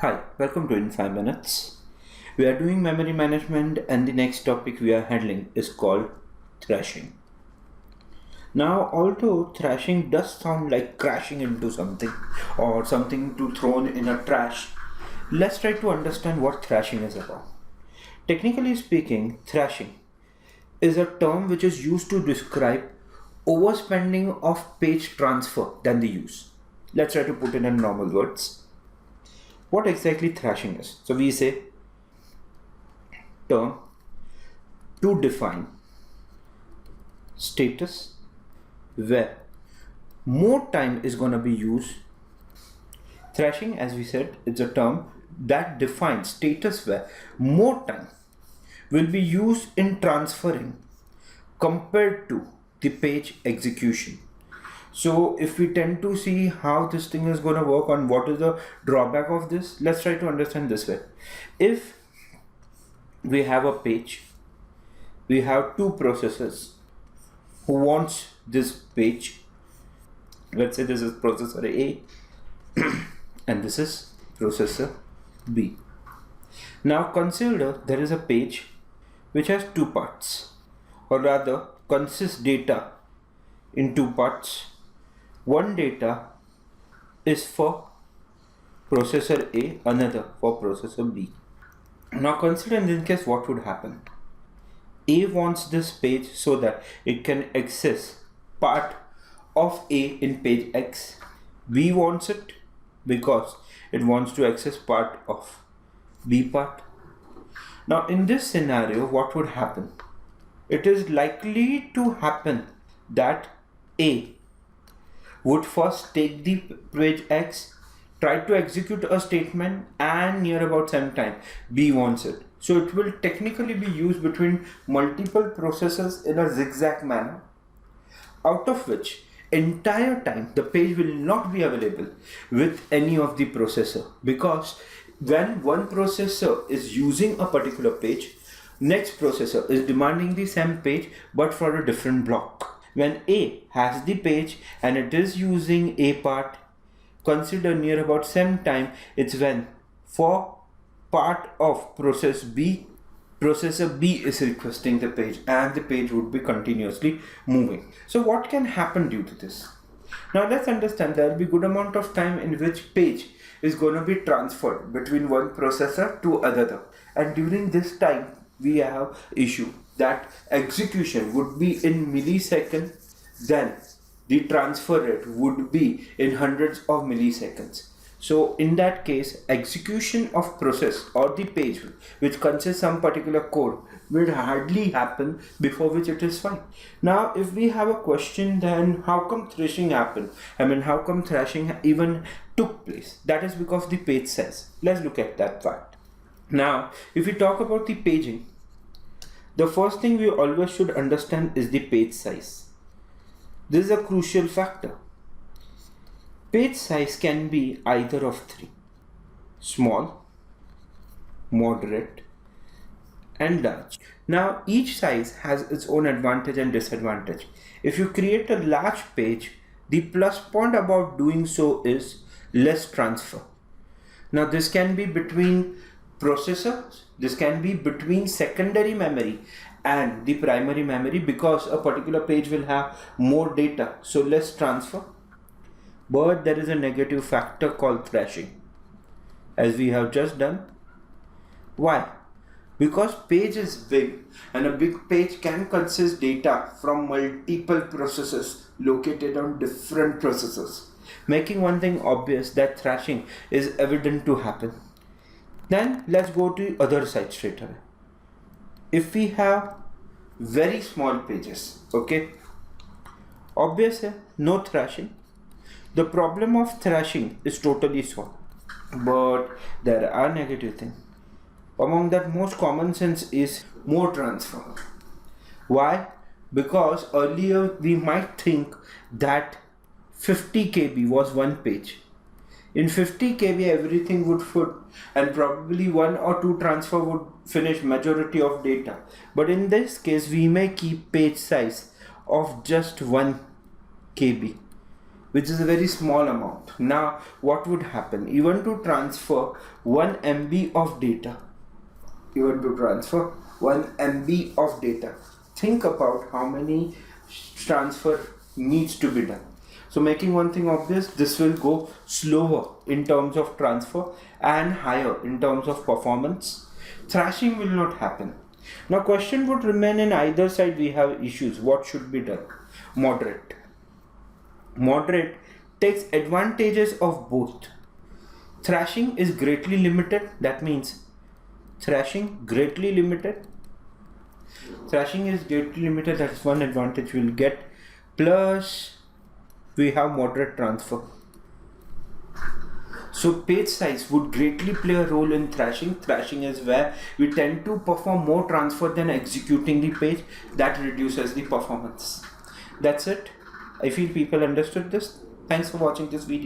Hi, welcome to In 5 Minutes. We are doing memory management, and the next topic we are handling is called thrashing. Now, although thrashing does sound like crashing into something or something to thrown in a trash, let's try to understand what thrashing is about. Technically speaking, thrashing is a term which is used to describe overspending of page transfer than the use. Let's try to put it in normal words. What exactly thrashing is? So we say term to define status where more time is going to be used. Thrashing, as we said, it's a term that defines status where more time will be used in transferring compared to the page execution. So if we tend to see how this thing is going to work on what is the drawback of this, let's try to understand this way. If we have a page, we have two processors who wants this page. Let's say this is processor A and this is processor B. Now consider there is a page which has two parts, or rather consists data in two parts. One data is for processor A, another for processor B. Now consider in this case what would happen. A wants this page so that it can access part of A in page X. B wants it because it wants to access part of B part. Now in this scenario, what would happen? It is likely to happen that A would first take the page X, try to execute a statement, and near about some time B wants it. So it will technically be used between multiple processors in a zigzag manner, out of which entire time the page will not be available with any of the processor, because when one processor is using a particular page, next processor is demanding the same page but for a different block. When A has the page and it is using A part, consider near about same time it's when for part of processor B is requesting the page, and the page would be continuously moving. So what can happen due to this? Now let's understand there will be good amount of time in which page is going to be transferred between one processor to another, and during this time we have issue that execution would be in milliseconds, then the transfer rate would be in hundreds of milliseconds. So in that case, execution of process or the page which consists some particular code will hardly happen, before which it is fine. Now if we have a question, then how come thrashing happened? How come thrashing even took place? That is because the page size. Let's look at that fact. Now if we talk about the paging, the first thing we always should understand is the page size. This is a crucial factor. Page size can be either of three: small, moderate, and large. Now each size has its own advantage and disadvantage. If you create a large page, the plus point about doing so is less transfer. Now this can be between processors, this can be between secondary memory and the primary memory, because a particular page will have more data, so less transfer. But there is a negative factor called thrashing, as we have just done. Why? Because page is big, and a big page can consist data from multiple processes located on different processors, making one thing obvious, that thrashing is evident to happen. Then let's go to other side straight away. If we have very small pages, okay, obviously no thrashing. The problem of thrashing is totally solved, but there are negative things. Among that, most common sense is more transfer. Why? Because earlier we might think that 50 KB was one page. In 50 KB everything would fit, and probably one or two transfer would finish majority of data. But in this case we may keep page size of just 1 KB. which is a very small amount. Now what would happen? Even to transfer 1 MB of data, even to transfer 1 MB of data, think about how many transfer needs to be done. So making one thing obvious, this will go slower in terms of transfer and higher in terms of performance. Thrashing will not happen. Now question would remain, in either side we have issues. What should be done? Moderate. Moderate takes advantages of both. Thrashing is greatly limited. That means thrashing greatly limited. Thrashing is greatly limited. That's one advantage we'll get. Plus we have moderate transfer. So page size would greatly play a role in thrashing. Thrashing is where we tend to perform more transfer than executing the page. That reduces the performance. That's it. I feel people understood this. Thanks for watching this video.